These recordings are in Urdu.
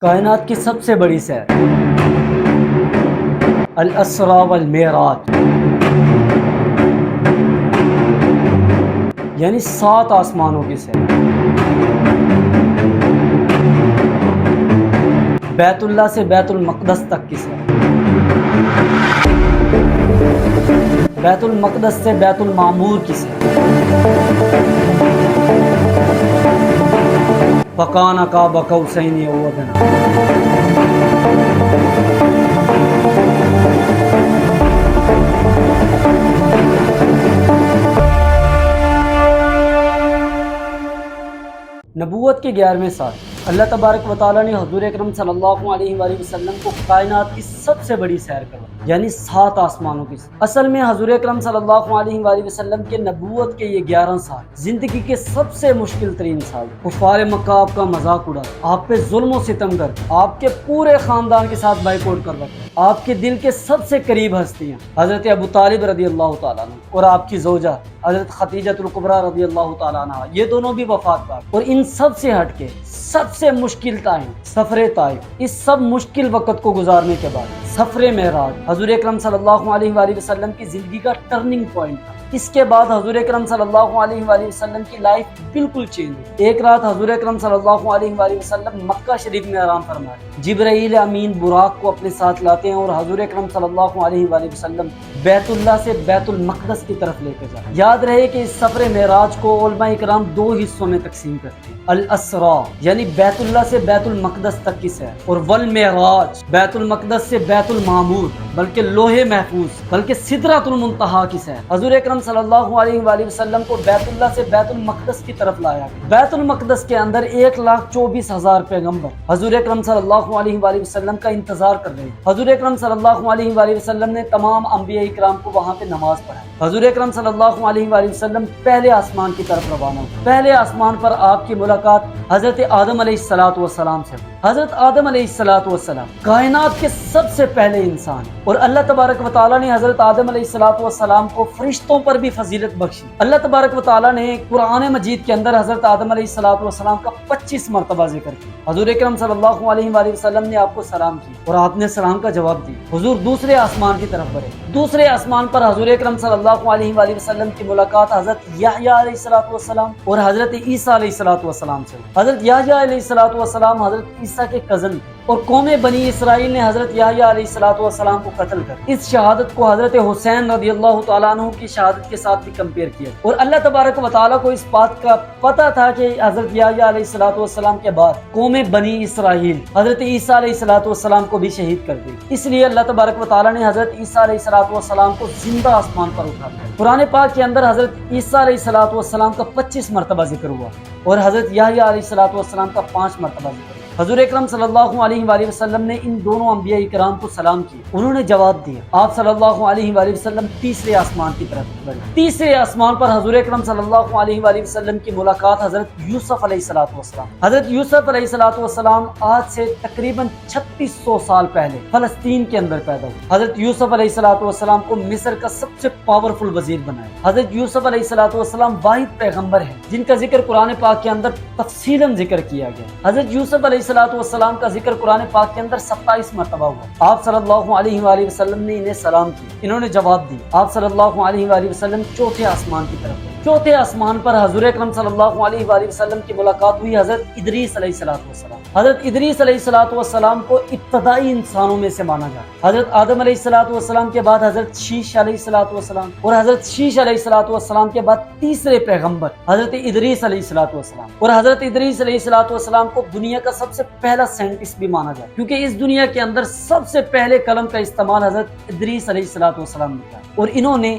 کائنات کی سب سے بڑی سیر الاسرا والمعراج، یعنی 7 آسمانوں کی سیر، بیت اللہ سے بیت المقدس تک کی سیر، بیت المقدس سے بیت المعمور کی سیر، فکان قاب قوسین او ادنی۔ نبوت کے 11ویں سال اللہ تبارک و تعالیٰ نے حضور اکرم صلی اللہ علیہ وآلہ وسلم کو کائنات کی سب سے بڑی سیر کروائی، یعنی 7 آسمانوں کی سیر۔ اصل میں حضور اکرم صلی اللہ علیہ وآلہ وسلم کے نبوت کے یہ 11 سال زندگی کے سب سے مشکل ترین سال۔ کفار مکہ آپ کا مذاق اڑا، آپ پہ ظلم و ستم کر، آپ کے پورے خاندان کے ساتھ بائیکاٹ کر رکھا۔ آپ کے دل کے سب سے قریب ہستیاں حضرت ابو طالب رضی اللہ تعالیٰ عنہ اور آپ کی زوجہ حضرت خدیجہ الکبریٰ رضی اللہ تعالیٰ عنہ، یہ دونوں بھی وفات پا گئے۔ اور ان سب سے ہٹ کے سب سے مشکل ٹائم سفر طائف، اس سب مشکل وقت کو گزارنے کے بعد سفر معراج حضور اکرم صلی اللہ علیہ وآلہ وسلم کی زندگی کا ٹرننگ پوائنٹ تھا۔ اس کے بعد حضور اکرم صلی اللہ علیہ وآلہ وسلم کی لائف بالکل چینج ہوئی۔ ایک رات حضور اکرم صلی اللہ علیہ وآلہ وسلم مکہ شریف میں آرام فرمائے، جبرائیل امین براق کو اپنے ساتھ لاتے ہیں اور حضور اکرم صلی اللہ علیہ وآلہ وسلم بیت اللہ سے بیت المقدس کی طرف لے کے جائیں۔ یاد رہے کہ اس سفر معراج کو علماء اکرام 2 حصوں میں تقسیم کرتے ہیں، الاسرا یعنی بیت اللہ سے بیت المقدس تک کی سیر، اور والمعراج بیت المقدس سے بیت المعمور بلکہ لوح محفوظ بلکہ سدرۃ المنتہا کی سیر۔ حضور اکرم صلی اللہ علیہ وآلہ وسلم کو بیت اللہ سے بیت المقدس کی طرف لایا گیا۔ بیت المقدس کے اندر 1,24,000 پیغمبر حضور اکرم صلی اللہ علیہ وآلہ وسلم کا انتظار کر رہے ہیں۔ حضور اکرم صلی اللہ علیہ وآلہ وسلم نے تمام انبیاء اکرام کو وہاں پہ نماز پڑھائی۔ حضور اکرم صلی اللہ علیہ وآلہ وسلم پہلے آسمان کی طرف روانہ ہوئے۔ پہلے آسمان پر آپ کی ملاقات حضرت آدم علیہ السلام سے ہوئی۔ حضرت آدم علیہ السلام کائنات کے سب سے پہلے انسان، اور اللہ تبارک و تعالیٰ نے حضرت آدم علیہ السلام کو فرشتوں پر بھی فضیلت بخشی۔ اللہ تبارک و تعالیٰ نے قرآن مجید کے اندر حضرت آدم علیہ السلام کا 25 مرتبہ ذکر کیا۔ حضور اکرم صلی اللہ علیہ وآلہ وسلم نے آپ کو سلام کی اور آپ نے سلام کا جواب دیا۔ حضور دوسرے آسمان کی طرف بڑھے۔ دوسرے آسمان پر حضور اکرم صلی اللہ علیہ وآلہ وسلم کی ملاقات حضرت یحییٰ علیہ السلام اور حضرت عیسیٰ علیہ السلام سے ہوئی۔ حضرت یحییٰ علیہ السلام حضرت عیسیٰ کے کزن، اور قوم بنی اسرائیل نے حضرت یحییٰ علیہ السلام کو قتل کر اس شہادت کو حضرت حسین رضی اللہ تعالیٰ عنہ کی شہادت کے ساتھ بھی کمپیئر کیا، اور اللہ تبارک و تعالیٰ کو اس بات کا پتہ تھا کہ حضرت یحییٰ علیہ السلام کے بعد قوم بنی اسرائیل حضرت عیسیٰ علیہ السلام کو بھی شہید کر دی۔ اس لیے اللہ تبارک و تعالیٰ نے حضرت عیسیٰ علیہ السلام کو زندہ آسمان پر اٹھا دیا۔ قرآن پاک کے اندر حضرت عیسیٰ علیہ السلام کا 25 مرتبہ ذکر ہوا اور حضرت یحییٰ علیہ السلام کا 5 مرتبہ ذکر ہوا۔ حضور اکرم صلی اللہ علیہ وآلہ وسلم نے ان دونوں انبیاء اکرام کو سلام کیا، انہوں نے جواب دیا۔ آپ صلی اللہ علیہ وآلہ وسلم تیسرے آسمان کی طرف بڑھے۔ تیسرے آسمان پر حضور اکرم صلی اللہ علیہ وآلہ وسلم کی ملاقات حضرت یوسف علیہ السلام۔ حضرت یوسف علیہ السلام آج سے تقریباً 3600 سال پہلے فلسطین کے اندر پیدا ہوئے۔ حضرت یوسف علیہ السلام کو مصر کا سب سے پاورفل وزیر بنایا۔ حضرت یوسف علیہ السلام واحد پیغمبر ہیں جن کا ذکر قرآن پاک کے اندر تفصیلاً ذکر کیا گیا۔ حضرت یوسف علیہ السلام کا ذکر قرآن پاک کے اندر 27 مرتبہ ہوا۔ آپ صلی اللہ علیہ وآلہ وسلم نے انہیں سلام کیا، انہوں نے جواب دیا۔ آپ صلی اللہ علیہ وآلہ وسلم چوتھے آسمان کی طرف گئے۔ چوتھے آسمان پر حضور اکرم صلی اللہ علیہ وآلہ وسلم کی ملاقات ہوئی حضرت ادریس علیہ السلام۔ حضرت ادریس علیہ السلام کو ابتدائی انسانوں میں سے مانا جاتا ہے۔ حضرت آدم علیہ السلام کے بعد حضرت شیش علیہ السلام، اور حضرت شیش علیہ السلام کے بعد تیسرے پیغمبر حضرت ادریس علیہ السلام، اور حضرت ادریس علیہ السلام کو دنیا کا سب سے پہلا سائنٹسٹ بھی مانا جاتا ہے، کیونکہ اس دنیا کے اندر سب سے پہلے قلم کا استعمال حضرت ادریس علیہ السلام نے کیا، اور انہوں نے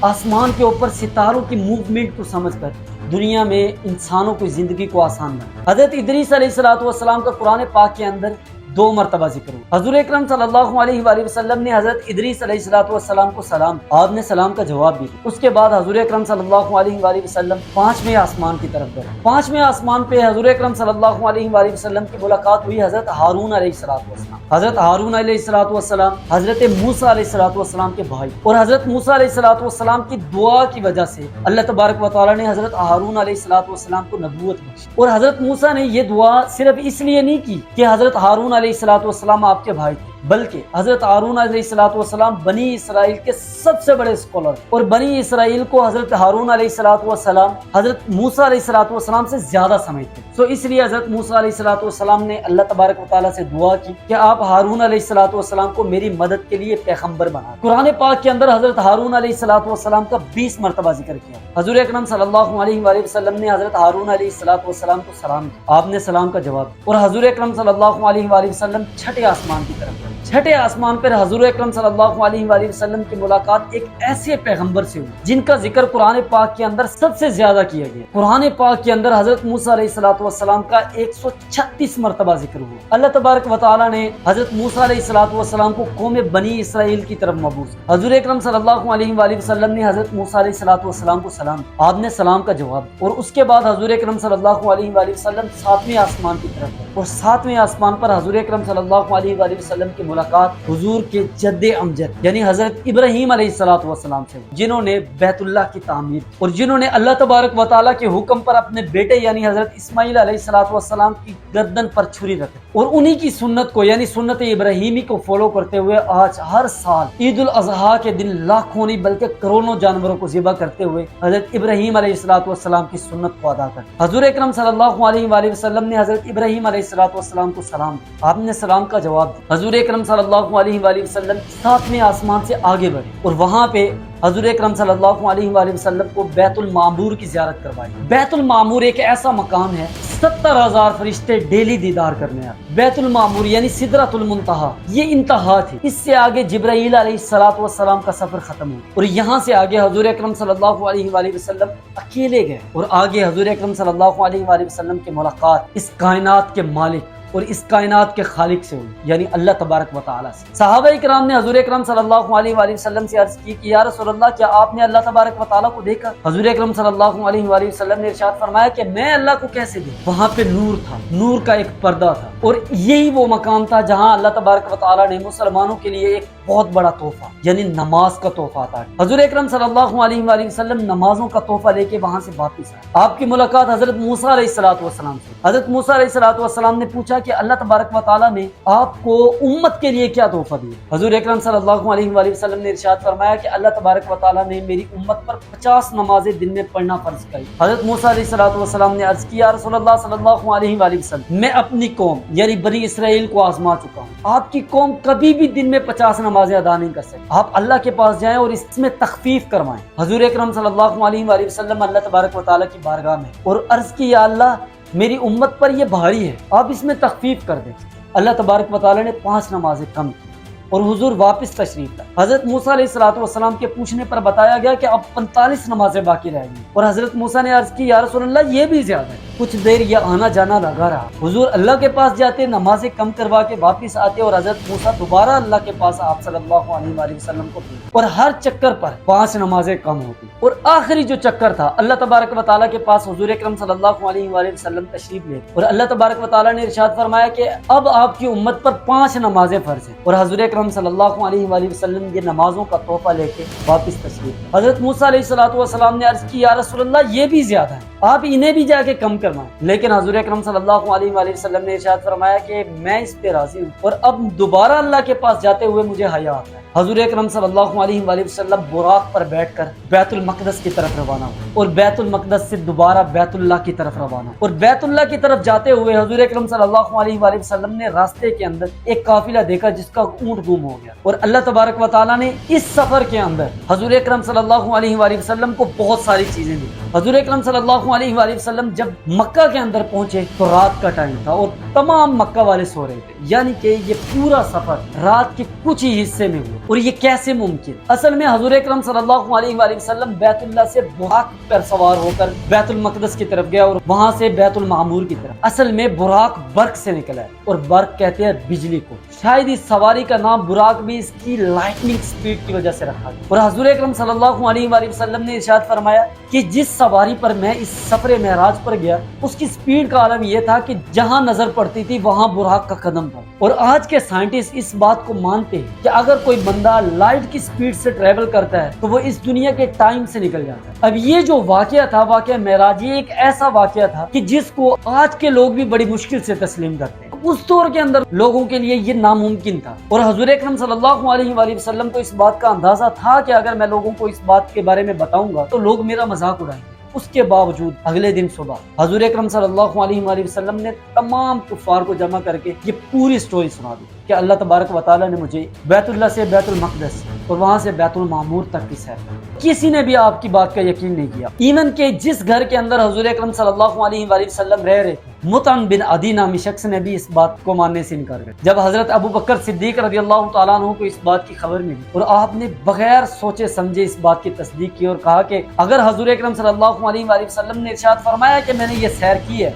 آسمان کے اوپر ستاروں کی موومنٹ کو سمجھ کر دنیا میں انسانوں کی زندگی کو آسان بنایا۔ حضرت ادریس علیہ السلام کا قرآن پاک کے اندر 2 مرتبہ ذکر ہوا۔ حضور اکرم صلی اللہ علیہ وآلہ وسلم نے حضرت ادریس علیہ السلام کو سلام، آپ نے سلام کا جواب بھی دیا۔ اس کے بعد حضور اکرم صلی اللہ علیہ وآلہ وسلم 5ویں آسمان کی طرف گئے۔ 5ویں آسمان پہ حضور اکرم صلی اللہ علیہ وآلہ وسلم کی ملاقات ہوئی حضرت ہارون علیہ السلام۔ حضرت ہارون علیہ السلام حضرت موسیٰ علیہ السلام کے بھائی، اور حضرت موسیٰ علیہ السلام کی دعا کی وجہ سے اللہ تبارک و تعالیٰ نے حضرت ہارون علیہ السلام کو نبوت بخشی۔ اور حضرت موسیٰ نے یہ دعا صرف اس لیے نہیں کی کہ حضرت ہارون علیہ السلام آپ کے بھائی تھے، بلکہ حضرت ہارون علیہ السلام بنی اسرائیل کے سب سے بڑے اسکالر، اور بنی اسرائیل کو حضرت ہارون علیہ السلام حضرت موسیٰ علیہ السلام سے زیادہ سمجھتے، تو اس لیے حضرت موسیٰ علیہ السلام نے اللہ تبارک و تعالیٰ سے دعا کی کہ آپ ہارون علیہ السلام کو میری مدد کے لیے پیغمبر بنا۔ قرآن پاک کے اندر حضرت ہارون علیہ السلام کا 20 مرتبہ ذکر کیا۔ حضور اکرم صلی اللہ علیہ وآلہ وسلم نے حضرت ہارون علیہ السلام کو سلام دیا، آپ نے سلام کا جواب دیا، اور حضور اکرم صلی اللہ علیہ وآلہ وسلم 6 آسمان کی طرف گئے۔ 6 آسمان پر حضور اکرم صلی اللہ علیہ وآلہ وسلم کی ملاقات ایک ایسے پیغمبر سے ہوئی جن کا ذکر قرآن پاک کے اندر سب سے زیادہ کیا گیا۔ قرآن پاک کے اندر حضرت موسیٰ علیہ السلام کا 136 مرتبہ ذکر ہوا۔ اللہ تبارک و تعالیٰ نے حضرت موسیٰ علیہ السلام کو قوم بنی اسرائیل کی طرف مبعوث کیا۔ حضور اکرم صلی اللہ علیہ وآلہ وسلم نے حضرت موسیٰ علیہ السلام کو سلام، آپ نے سلام کا جواب، اور اس کے بعد حضور اکرم صلی اللہ علیہ وآلہ وسلم 7ویں آسمان کی طرف گئے، اور 7ویں آسمان پر حضور اکرم صلی اللہ علیہ وآلہ وسلم کی ملاقات حضور کے جد امجد یعنی حضرت ابراہیم علیہ السلام سے، جنہوں نے بیت اللہ کی تعمیر اور جنہوں نے اللہ تبارک و تعالیٰ کے حکم پر اپنے بیٹے یعنی حضرت اسماعیل علیہ السلام کی گردن پر چھری رکھے، اور انہی کی سنت کو یعنی سنت ابراہیمی کو فالو کرتے ہوئے آج ہر سال عید الاضحیٰ کے دن لاکھوں نہیں بلکہ کروڑوں جانوروں کو ذبح کرتے ہوئے حضرت ابراہیم علیہ السلام کی سنت کو ادا کرتے۔ حضور اکرم صلی اللہ علیہ وآلہ وسلم نے حضرت ابراہیم علیہ السلام کو سلام دیا، آپ نے سلام کا جواب دیا۔ حضور اکرم صلی اللہ علیہ وآلہ وسلم 7ویں آسمان سے آگے بڑھے، اور وہاں پہ حضور اکرم صلی اللہ علیہ وآلہ وسلم کو بیت المعمور کی زیارت کروائی۔ بیت المعمور ایک ایسا مقام ہے 70,000 فرشتے ڈیلی دیدار کرنے آتے۔ بیت المعمور یعنی سدرۃ المنتہا یہ انتہا تھی، اس سے آگے جبرائیل علیہ السلام کا سفر ختم ہوا، اور یہاں سے آگے حضور اکرم صلی اللہ علیہ وآلہ وسلم اکیلے گئے، اور آگے حضور اکرم صلی اللہ علیہ وآلہ وسلم کی ملاقات اس کائنات کے مالک اور اس کائنات کے خالق سے ہوئی یعنی اللہ تبارک و تعالیٰ سے۔ صحابہ اکرام نے حضور اکرم صلی اللہ علیہ وآلہ وسلم سے عرض کی کہ یا رسول اللہ کیا آپ نے اللہ تبارک و تعالیٰ کو دیکھا؟ حضور اکرم صلی اللہ علیہ وآلہ وسلم نے ارشاد فرمایا کہ میں اللہ کو کیسے دیکھوں؟ وہاں پہ نور تھا، نور کا ایک پردہ تھا، اور یہی وہ مقام تھا جہاں اللہ تبارک و تعالیٰ نے مسلمانوں کے لیے ایک بہت بڑا تحفہ یعنی نماز کا تحفہ تھا۔ حضور اکرم صلی اللہ علیہ وآلہ وسلم نمازوں کا تحفہ لے کے وہاں سے واپس آئے۔ آپ کی ملاقات حضرت موسیٰ علیہ السلام سے۔ حضرت موسیٰ علیہ السلام نے پوچھا کہ اللہ تبارک و تعالیٰ نے آپ کو امت کے لیے کیا تحفہ دیا؟ حضور اکرم صلی اللہ علیہ وآلہ وسلم نے ارشاد فرمایا کہ اللہ تبارک و تعالیٰ نے میری امت پر 50 نمازیں دن میں پڑھنا فرض کی۔ حضرت موسیٰ علیہ السلام نے عرض کیا رسول اللہ صلی اللہ علیہ وآلہ وسلم میں اپنی قوم یعنی بنی اسرائیل کو آزما چکا ہوں، آپ کی قوم کبھی بھی دن میں 50 نمازیں ادا نہیں کر سکتی، آپ اللہ کے پاس جائیں اور اس میں تخفیف کروائیں۔ حضور اکرم صلی اللہ علیہ وآلہ وسلم اللہ تبارک و تعالیٰ کی بارگاہ میں اور عرض کی یا اللہ میری امت پر یہ بھاری ہے، آپ اس میں تخفیف کر دیں۔ اللہ تبارک و تعالیٰ نے 5 نمازیں کم کی اور حضور واپس تشریف لائے۔ حضرت موسیٰ علیہ السلام کے پوچھنے پر بتایا گیا کہ اب 45 نمازیں باقی رہ گئی، اور حضرت موسیٰ نے عرض کی یا رسول اللہ یہ بھی زیادہ ہے۔ کچھ دیر یہ آنا جانا لگا رہا، حضور اللہ کے پاس جاتے، نمازیں کم کروا کے واپس آتے، اور حضرت موسیٰ دوبارہ اللہ کے پاس آپ صلی اللہ علیہ وآلہ وسلم کو بھیجتے، اور ہر چکر پر 5 نمازیں کم ہوتی، اور آخری جو چکر تھا اللہ تبارک و تعالیٰ کے پاس حضور اکرم صلی اللہ علیہ وآلہ وسلم تشریف لے، اور اللہ تبارک و تعالیٰ نے ارشاد فرمایا کہ اب آپ کی امت پر 5 نمازیں فرض ہیں، اور حضور اکرم صلی اللہ علیہ وآلہ وسلم یہ نمازوں کا تحفہ لے کے واپس تشریف۔ حضرت موسیٰ علیہ السلام نے عرض کی یا رسول اللہ یہ بھی زیادہ ہے، آپ انہیں بھی جا کے کم کروائیں، لیکن حضور اکرم صلی اللہ علیہ وآلہ وسلم نے ارشاد فرمایا کہ میں اس پہ راضی ہوں، اور اب دوبارہ اللہ کے پاس جاتے ہوئے مجھے حیا آتا ہے۔ حضور اکرم صلی اللہ علیہ وآلہ وسلم براق پر بیٹھ کر بیت المقدس کی طرف روانہ ہوئے، اور بیت المقدس سے دوبارہ بیت اللہ کی طرف روانہ ہوئے، اور بیت اللہ کی طرف جاتے ہوئے حضور اکرم صلی اللہ علیہ وآلہ وسلم نے راستے کے اندر ایک قافلہ دیکھا جس کا اونٹ گم ہو گیا، اور اللہ تبارک و تعالیٰ نے اس سفر کے اندر حضور اکرم صلی اللہ علیہ وآلہ وسلم کو بہت ساری چیزیں دی۔ حضور اکرم صلی اللہ علیہ وآلہ وسلم جب مکہ کے اندر پہنچے تو رات کا ٹائم تھا اور تمام مکہ والے سو رہے تھے، یعنی کہ یہ پورا سفر رات کے کچھ ہی حصے میں ہوا۔ اور یہ کیسے ممکن؟ اصل میں حضور اکرم صلی اللہ علیہ وآلہ وسلم بیت اللہ سے براق پر سوار ہو کر بیت المقدس کی طرف گیا اور وہاں سے بیت المعمور کی طرف۔ اصل میں براق برق سے نکلا ہے اور برق کہتے ہیں بجلی کو، شاید اس سواری کا نام براق بھی اس کی لائٹننگ سپیڈ کی وجہ سے رکھا گیا۔ اور حضور اکرم صلی اللہ علیہ وآلہ وسلم نے ارشاد فرمایا کہ جس سواری پر میں اس سفر معراج پر گیا اس کی سپیڈ کا عالم یہ تھا کہ جہاں نظر پڑتی تھی وہاں براق کا قدم تھا۔ اور آج کے سائنٹسٹ اس بات کو مانتے ہیں کہ اگر کوئی بندہ لائٹ کی سپیڈ سے ٹریول کرتا ہے تو وہ اس دنیا کے ٹائم سے نکل جاتا ہے۔ اب یہ جو واقعہ تھا، واقعہ معراج، یہ ایک ایسا واقعہ تھا کہ جس کو آج کے لوگ بھی بڑی مشکل سے تسلیم کرتے ہیں۔ اس دور کے اندر لوگوں کے لیے یہ ناممکن تھا، اور حضور اکرم صلی اللہ علیہ وآلہ وسلم کو اس بات کا اندازہ تھا کہ اگر میں لوگوں کو اس بات کے بارے میں بتاؤں گا تو لوگ میرا مذاق اڑائیں گے۔ اس کے باوجود اگلے دن صبح حضور اکرم صلی اللہ علیہ وآلہ وسلم نے تمام کفار کو جمع کر کے یہ پوری سٹوری سنا دی کہ اللہ تبارک و تعالیٰ نے مجھے بیت اللہ سے بیت المقدس اور وہاں سے بیت المعمور تک کی سیر کی۔ کسی نے بھی آپ کی بات کا یقین نہیں کیا، ایون کہ جس گھر کے اندر حضور اکرم صلی اللہ علیہ وآلہ وسلم رہ رہے تھے، مطعم بن عدی نامی شخص نے بھی اس بات کو ماننے سے انکار کر دیا۔ جب حضرت ابو بکر صدیق رضی اللہ تعالیٰ عنہ کو اس بات کی خبر ملی اور آپ نے بغیر سوچے سمجھے اس بات کی تصدیق کی اور کہا کہ اگر حضور اکرم صلی اللہ علیہ وآلہ وسلم نے ارشاد فرمایا کہ میں نے یہ سیر کی ہے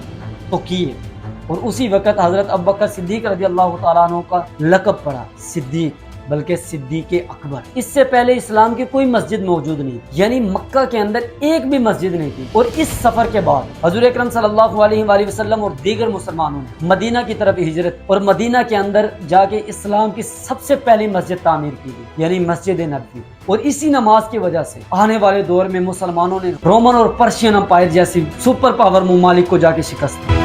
تو کی ہے۔ اور اسی وقت حضرت ابو بکر صدیق رضی اللہ تعالیٰ عنہ کا لقب پڑا صدیق، بلکہ صدیق اکبر۔ اس سے پہلے اسلام کی کوئی مسجد موجود نہیں، یعنی مکہ کے اندر ایک بھی مسجد نہیں تھی۔ اور اس سفر کے بعد حضور اکرم صلی اللہ علیہ وآلہ وسلم اور دیگر مسلمانوں نے مدینہ کی طرف ہجرت اور مدینہ کے اندر جا کے اسلام کی سب سے پہلی مسجد تعمیر کی گئی، یعنی مسجد نبوی۔ اور اسی نماز کی وجہ سے آنے والے دور میں مسلمانوں نے رومن اور پرشین امپائر جیسی سپر پاور ممالک کو جا کے شکست دی۔